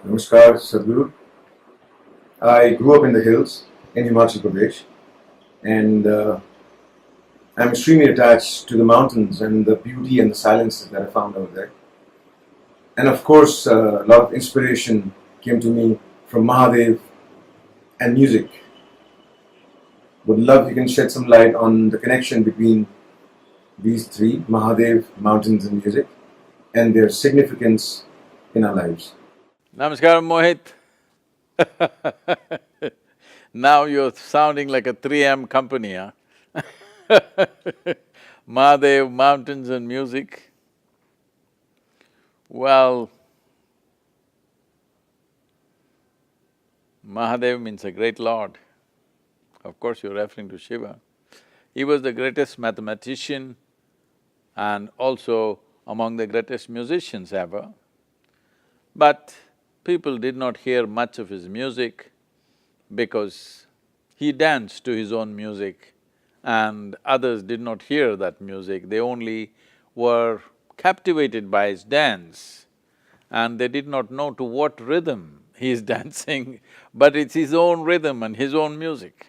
Namaskar, Sadhguru. I grew up in the hills in Himachal Pradesh, and I'm extremely attached to the mountains and the beauty and the silences that I found over there. And of course, a lot of inspiration came to me from Mahadev and music. Would love you can shed some light on the connection between these three, Mahadev, mountains, and music, and their significance in our lives. Namaskar, Mohit. Now you're sounding like a 3M company, huh? Mahadev, mountains and music. Well, Mahadev means a great lord. Of course, you're referring to Shiva. He was the greatest mathematician and also among the greatest musicians ever. But people did not hear much of his music because he danced to his own music and others did not hear that music. They only were captivated by his dance and they did not know to what rhythm he is dancing, but it's his own rhythm and his own music.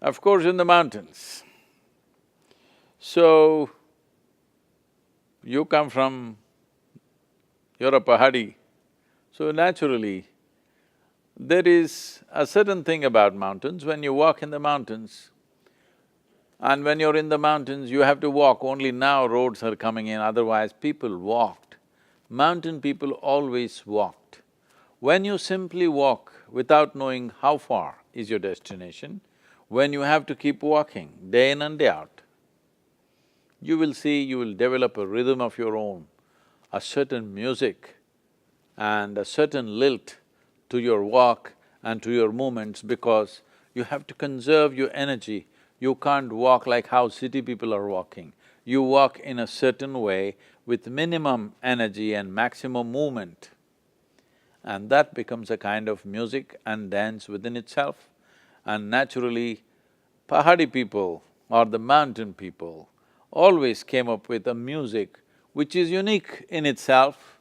Of course, in the mountains. So, you come from… you're a Pahadi, so naturally, there is a certain thing about mountains. When you walk in the mountains, and when you're in the mountains, you have to walk, only now roads are coming in, otherwise people walked. Mountain people always walked. When you simply walk without knowing how far is your destination, when you have to keep walking day in and day out, you will see you will develop a rhythm of your own, a certain music and a certain lilt to your walk and to your movements because you have to conserve your energy. You can't walk like how city people are walking. You walk in a certain way with minimum energy and maximum movement. And that becomes a kind of music and dance within itself. And naturally, Pahadi people or the mountain people always came up with a music which is unique in itself,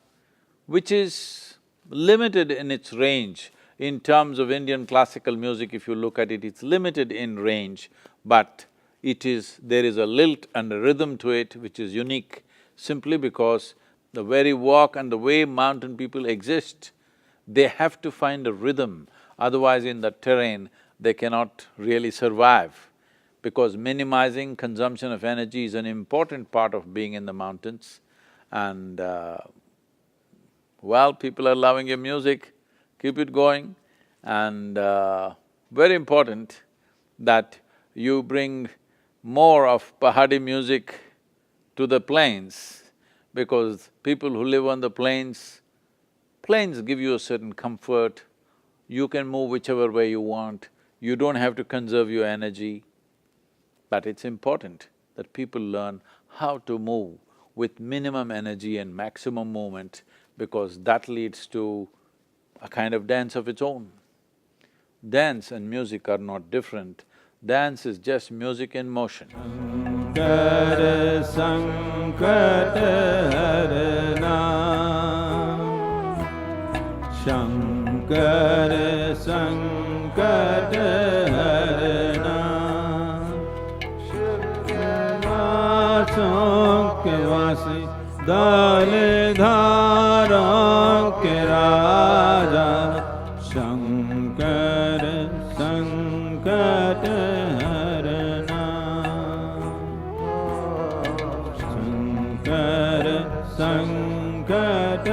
which is limited in its range. In terms of Indian classical music, if you look at it, it's limited in range, but there is a lilt and a rhythm to it which is unique simply because the very walk and the way mountain people exist, they have to find a rhythm, otherwise in that terrain they cannot really survive. Because minimizing consumption of energy is an important part of being in the mountains and well, people are loving your music, keep it going. And very important that you bring more of Pahadi music to the plains because people who live on the plains give you a certain comfort, you can move whichever way you want, you don't have to conserve your energy. But it's important that people learn how to move with minimum energy and maximum movement because that leads to a kind of dance of its own. Dance and music are not different, dance is just music in motion. Shankar Sankat Harana, Shankar Sankat Harana, Shivasam ke Vasi Dale Dharam ke Raja, Shankar Sankat Harana, Shankar Sankat